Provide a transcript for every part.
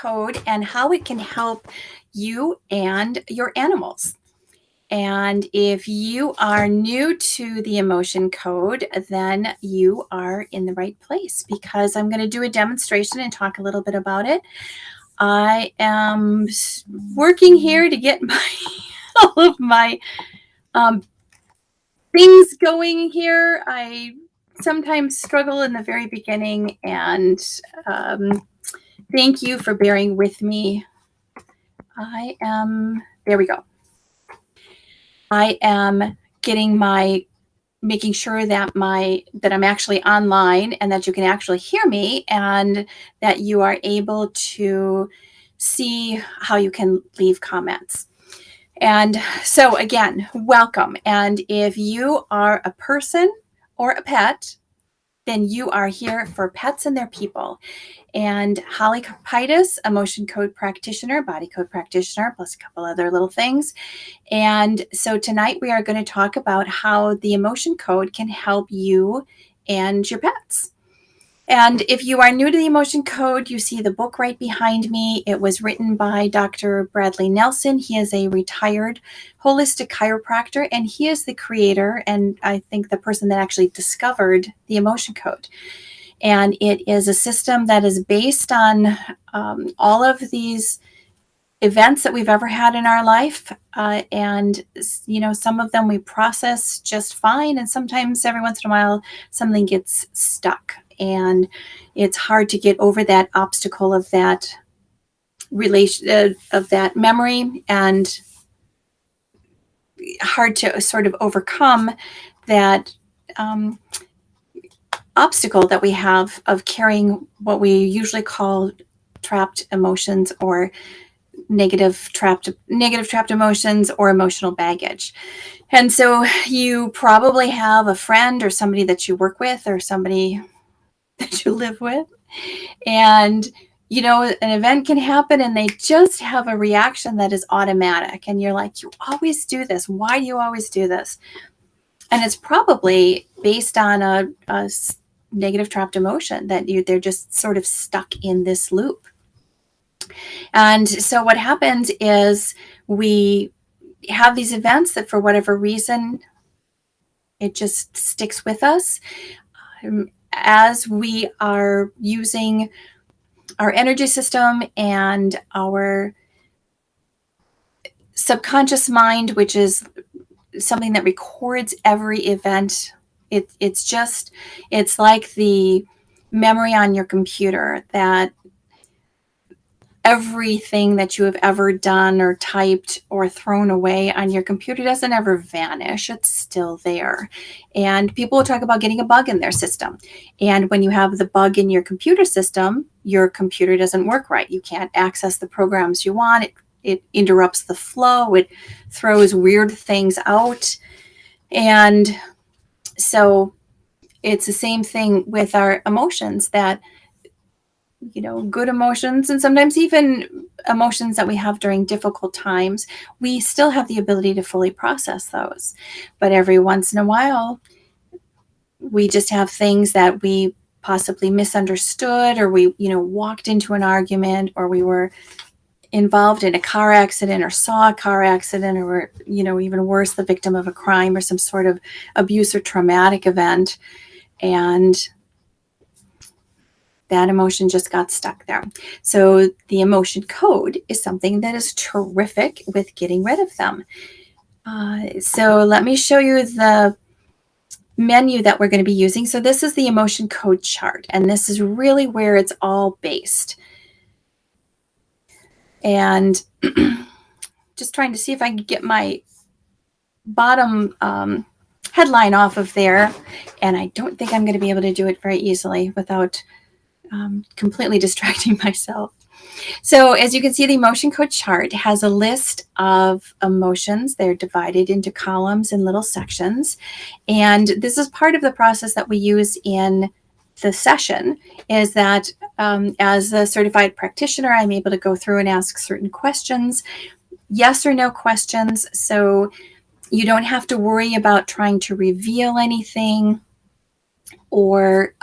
code and how it can help you and your animals. And if you are new to the emotion code, then you are in the right place, because I'm going to do a demonstration and talk a little bit about it. I am working here to get all of my things going here. I sometimes struggle in the very beginning, and thank you for bearing with me. There we go. I am making sure that I'm actually online and that you can actually hear me, and that you are able to see how you can leave comments. And so again, welcome. And if you are a person or a pet, then you are here for pets and their people. And Holly Pitus, emotion code practitioner, body code practitioner, plus a couple other little things. And so tonight we are going to talk about how the emotion code can help you and your pets. And if you are new to the emotion code, you see the book right behind me. It was written by Dr. Bradley Nelson. He is a retired holistic chiropractor, and he is the creator and I think the person that actually discovered the emotion code. And it is a system that is based on all of these events that we've ever had in our life. And, some of them we process just fine. And sometimes every once in a while, something gets stuck. And it's hard to get over that obstacle of that of that memory, and hard to sort of overcome that obstacle that we have of carrying what we usually call trapped emotions, or negative trapped emotions, or emotional baggage. And so you probably have a friend or somebody that you work with, or somebody that you live with, and an event can happen and they just have a reaction that is automatic, and you're like, you always do this. Why do you always do this? And it's probably based on a negative trapped emotion that they're just sort of stuck in this loop. And so what happens is we have these events that for whatever reason, it just sticks with us. As we are using our energy system and our subconscious mind, which is something that records every event, it's like the memory on your computer, that everything that you have ever done or typed or thrown away on your computer doesn't ever vanish. It's still there. And people will talk about getting a bug in their system. And when you have the bug in your computer system, your computer doesn't work right. You can't access the programs you want. It interrupts the flow. It throws weird things out. And so it's the same thing with our emotions, that good emotions, and sometimes even emotions that we have during difficult times, we still have the ability to fully process those. But every once in a while, we just have things that we possibly misunderstood, or we, walked into an argument, or we were involved in a car accident, or saw a car accident, or were, even worse, the victim of a crime or some sort of abuse or traumatic event. And that emotion just got stuck there. So the emotion code is something that is terrific with getting rid of them. So let me show you the menu that we're going to be using. So this is the emotion code chart, and this is really where it's all based. And just trying to see if I can get my bottom headline off of there. And I don't think I'm going to be able to do it very easily without completely distracting myself. So as you can see, the emotion code chart has a list of emotions. They're divided into columns and little sections. And this is part of the process that we use in the session, is that as a certified practitioner, I'm able to go through and ask certain questions, yes or no questions. So you don't have to worry about trying to reveal anything, or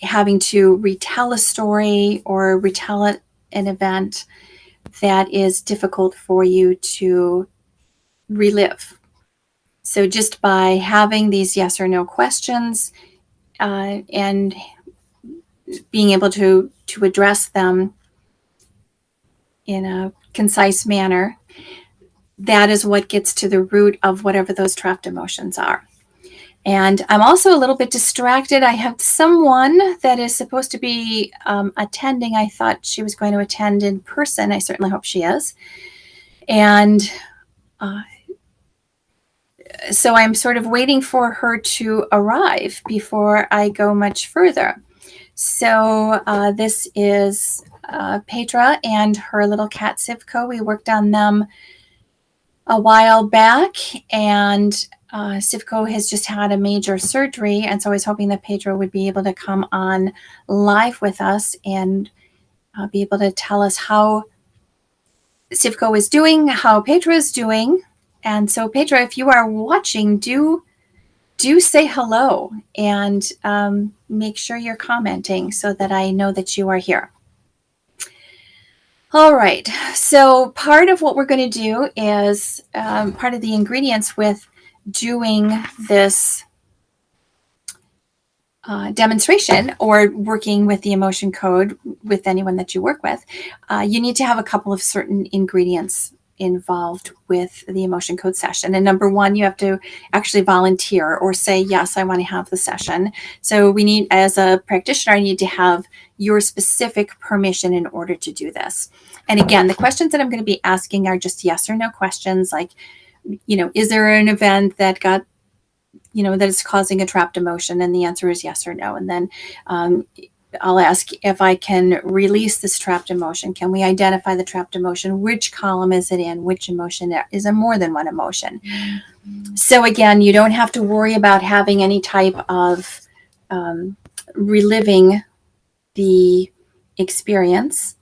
having to retell a story or retell an event that is difficult for you to relive. So just by having these yes or no questions and being able to address them in a concise manner, that is what gets to the root of whatever those trapped emotions are. And I'm also a little bit distracted. I have someone that is supposed to be attending. I thought she was going to attend in person. I certainly hope she is. And so I'm sort of waiting for her to arrive before I go much further. So this is Petra and her little cat Sivko. We worked on them a while back, and Sivko has just had a major surgery, and so I was hoping that Petra would be able to come on live with us and be able to tell us how Sivko is doing, how Petra is doing. And so, Petra, if you are watching, do say hello and make sure you're commenting so that I know that you are here. All right, so part of what we're going to do is part of the ingredients with doing this demonstration or working with the emotion code with anyone that you work with, you need to have a couple of certain ingredients involved with the emotion code session. And number one, you have to actually volunteer or say, yes, I want to have the session. So we need, as a practitioner, I need to have your specific permission in order to do this. And again, the questions that I'm going to be asking are just yes or no questions, like, is there an event that got, that is causing a trapped emotion? And the answer is yes or no. And then I'll ask if I can release this trapped emotion. Can we identify the trapped emotion? Which column is it in? Which emotion is there more than one emotion? So again, you don't have to worry about having any type of reliving the experience.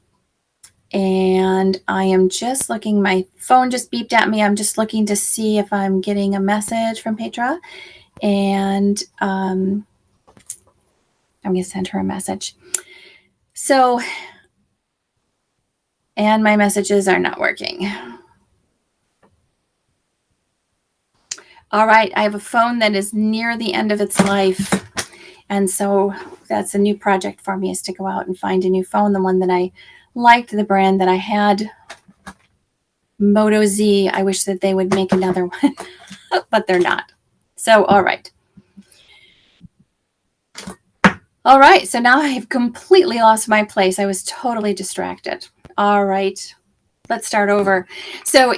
And I am just looking, my phone just beeped at me. I'm just looking to see if I'm getting a message from Petra. And I'm going to send her a message. So, and my messages are not working. All right, I have a phone that is near the end of its life. And so that's a new project for me, is to go out and find a new phone. The one that I liked, the brand that I had, Moto Z. I wish that they would make another one, but they're not. So, all right. All right, so now I've completely lost my place. I was totally distracted. All right, let's start over. So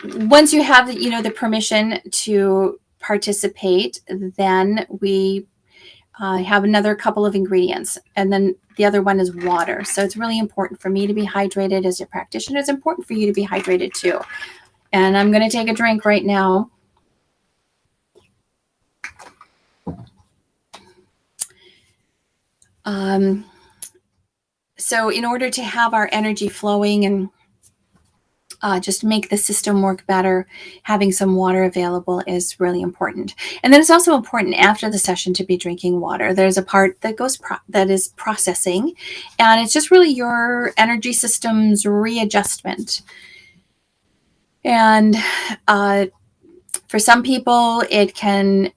once you have the permission to participate, then we have another couple of ingredients, and then the other one is water. So it's really important for me to be hydrated as a practitioner. It's important for you to be hydrated too. And I'm going to take a drink right now. So in order to have our energy flowing and just make the system work better, having some water available is really important. And then it's also important after the session to be drinking water. There's a part that goes that is processing, and it's just really your energy system's readjustment. And for some people, it can,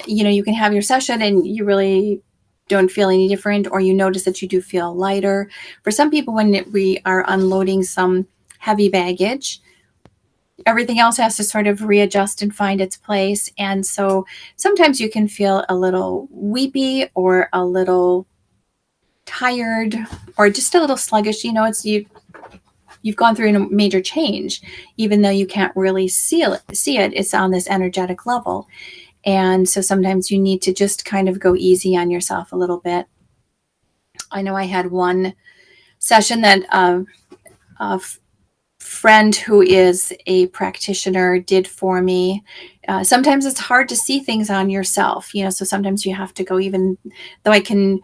you can have your session and you really don't feel any different, or you notice that you do feel lighter. For some people, when we are unloading some heavy baggage, everything else has to sort of readjust and find its place. And so sometimes you can feel a little weepy or a little tired or just a little sluggish. You've gone through a major change, even though you can't really see it. It's on this energetic level. And so sometimes you need to just kind of go easy on yourself a little bit. I know I had one session that a friend who is a practitioner did for me. Sometimes it's hard to see things on yourself, so sometimes you have to go, even though I can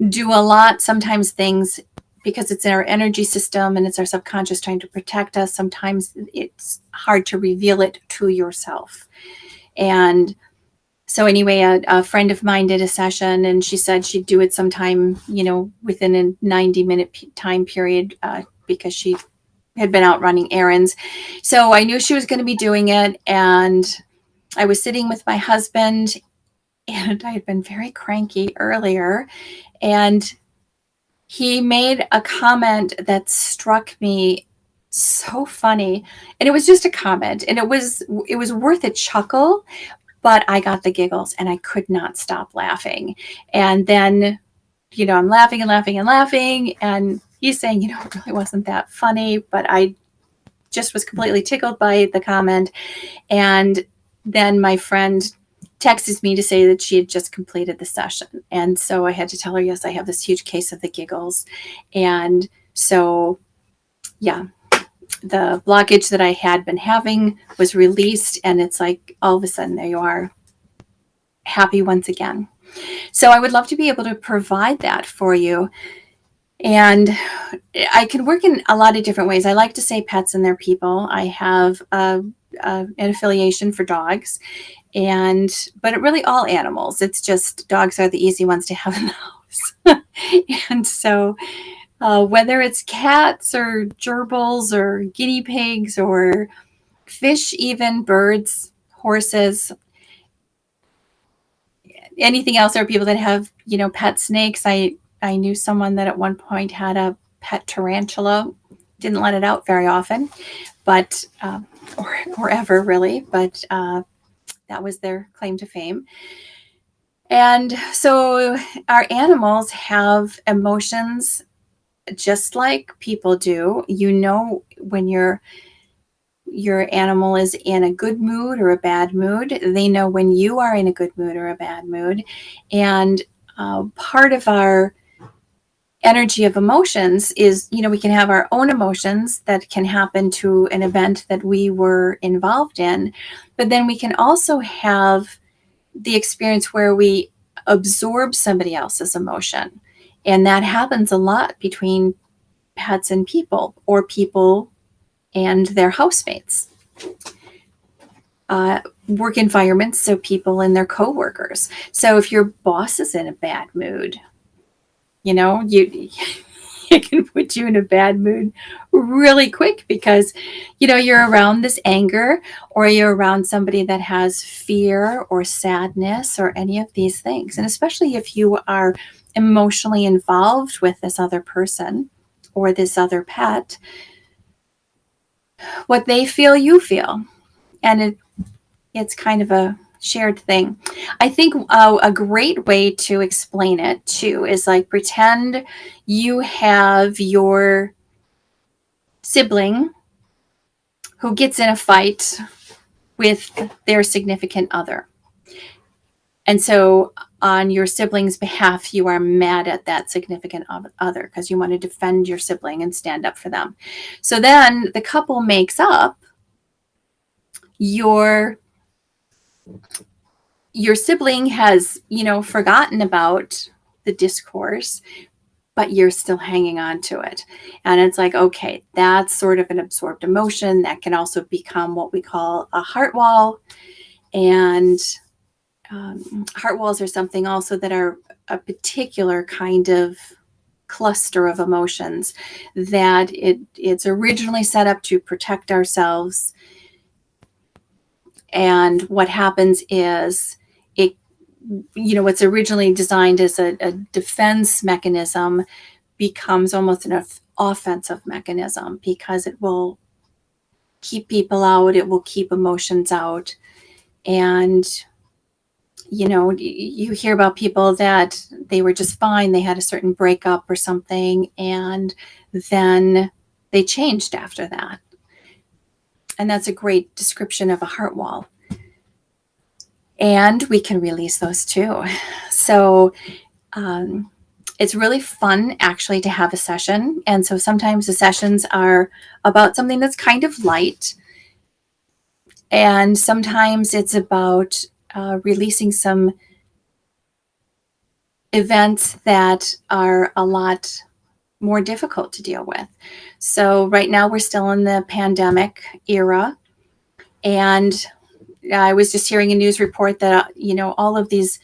do a lot, sometimes things, because it's in our energy system and it's our subconscious trying to protect us, sometimes it's hard to reveal it to yourself. And So anyway, a friend of mine did a session, and she said she'd do it sometime, within a 90-minute time period, because she had been out running errands. So I knew she was going to be doing it, and I was sitting with my husband, and I had been very cranky earlier, and he made a comment that struck me so funny. And it was just a comment, and it was worth a chuckle, but I got the giggles and I could not stop laughing. And then, I'm laughing and laughing and laughing, and he's saying, it really wasn't that funny, but I just was completely tickled by the comment. And then my friend texted me to say that she had just completed the session. And so I had to tell her, yes, I have this huge case of the giggles. And so, yeah, the blockage that I had been having was released. And it's like all of a sudden, there you are, happy once again. So I would love to be able to provide that for you. And I can work in a lot of different ways. I like to say pets and their people. I have an affiliation for dogs, but it really all animals. It's just dogs are the easy ones to have in the house. And so whether it's cats or gerbils or guinea pigs or fish, even birds, horses, anything else, there are people that have, pet snakes. I knew someone that at one point had a pet tarantula, didn't let it out very often, but, or ever really, but that was their claim to fame. And so our animals have emotions just like people do. When your animal is in a good mood or a bad mood. They know when you are in a good mood or a bad mood. And part of our energy of emotions is, we can have our own emotions that can happen to an event that we were involved in. But then we can also have the experience where we absorb somebody else's emotion. And that happens a lot between pets and people, or people and their housemates. Work environments, so people and their coworkers. So if your boss is in a bad mood, it can put you in a bad mood really quick because, you're around this anger, or you're around somebody that has fear or sadness or any of these things. And especially if you are emotionally involved with this other person or this other pet, what they feel, you feel. And it's kind of a shared thing. I think a great way to explain it too is like, pretend you have your sibling who gets in a fight with their significant other. And so on your sibling's behalf, you are mad at that significant other because you want to defend your sibling and stand up for them. So then the couple makes up. Your sibling has, forgotten about the discourse, but you're still hanging on to it. And it's like, okay, that's sort of an absorbed emotion that can also become what we call a heart wall. And heart walls are something also that are a particular kind of cluster of emotions that it's originally set up to protect ourselves. And what happens is what's originally designed as a defense mechanism becomes almost an offensive mechanism, because it will keep people out, it will keep emotions out. And you hear about people that they were just fine, they had a certain breakup or something, and then they changed after that. And that's a great description of a heart wall. And we can release those too. So it's really fun actually to have a session. And so sometimes the sessions are about something that's kind of light. And sometimes it's about releasing some events that are a lot more difficult to deal with. So right now we're still in the pandemic era. And I was just hearing a news report that, all of these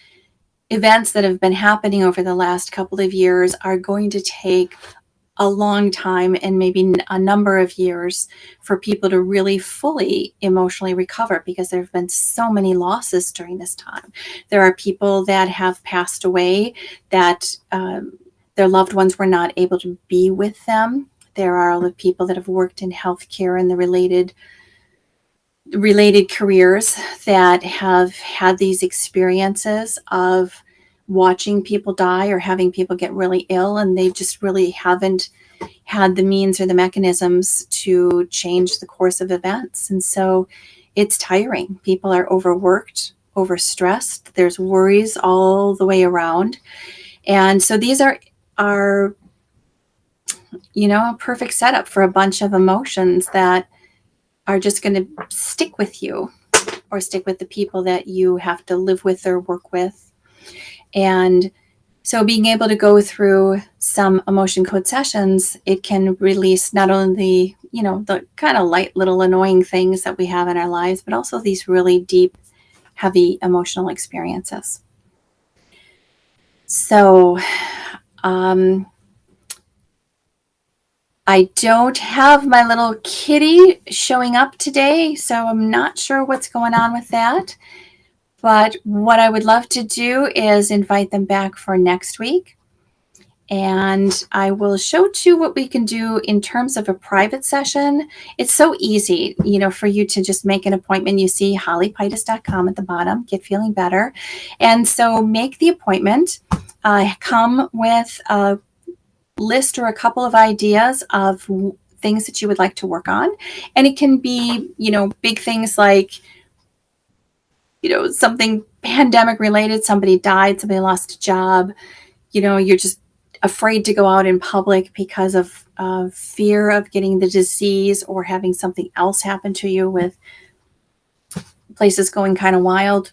events that have been happening over the last couple of years are going to take a long time and maybe a number of years for people to really fully emotionally recover, because there have been so many losses during this time. There are people that have passed away that their loved ones were not able to be with them. There are all the people that have worked in healthcare and the related careers that have had these experiences of watching people die or having people get really ill, and they just really haven't had the means or the mechanisms to change the course of events. And so it's tiring. People are overworked, overstressed. There's worries all the way around. And so these are a perfect setup for a bunch of emotions that are just going to stick with you, or stick with the people that you have to live with or work with. And so being able to go through some emotion code sessions, it can release not only, the kind of light little annoying things that we have in our lives, but also these really deep, heavy emotional experiences. So I don't have my little kitty showing up today, so I'm not sure what's going on with that. But what I would love to do is invite them back for next week. And I will show you what we can do in terms of a private session. It's so easy, for you to just make an appointment. You see hollypitus.com at the bottom, Get Feeling Better. And so make the appointment, come with a list or a couple of ideas of things that you would like to work on. And it can be, big things like, something pandemic related, somebody died, somebody lost a job, you're just afraid to go out in public because of fear of getting the disease or having something else happen to you, with places going kind of wild.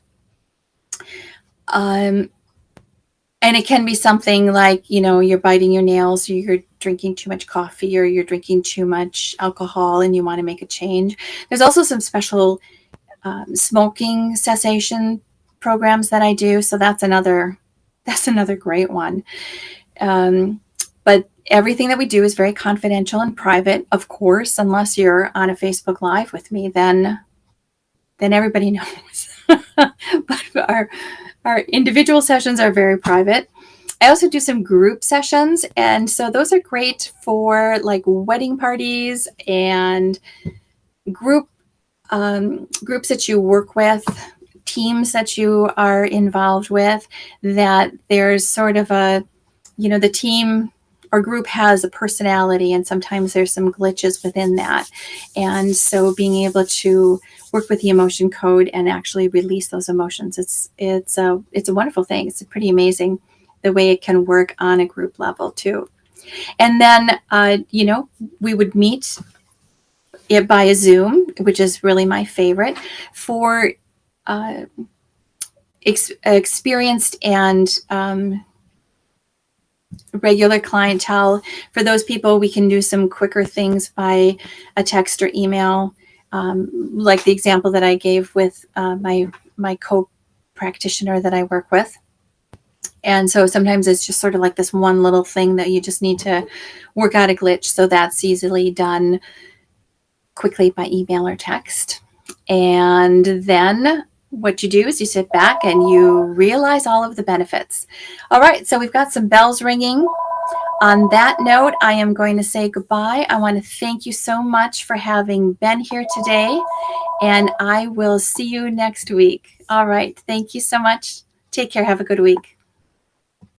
And it can be something like, you're biting your nails, or you're drinking too much coffee, or you're drinking too much alcohol and you want to make a change. There's also some special smoking cessation programs that I do. So that's another great one. But everything that we do is very confidential and private, of course, unless you're on a Facebook Live with me, then everybody knows. But our individual sessions are very private. I also do some group sessions, and so those are great for like wedding parties and groups that you work with, teams that you are involved with, that there's sort of the team or group has a personality, and sometimes there's some glitches within that. And so being able to work with the emotion code and actually release those emotions, it's a wonderful thing. It's pretty amazing the way it can work on a group level too. And then, we would meet it by a Zoom, which is really my favorite, for experienced and regular clientele. For those people, we can do some quicker things by a text or email, like the example that I gave with my co-practitioner that I work with. And so sometimes it's just sort of like this one little thing that you just need to work out a glitch. So that's easily done quickly by email or text. And then what you do is you sit back and you realize all of the benefits. All right, so we've got some bells ringing. On that note, I am going to say goodbye. I want to thank you so much for having been here today, and I will see you next week. All right, thank you so much. Take care. Have a good week.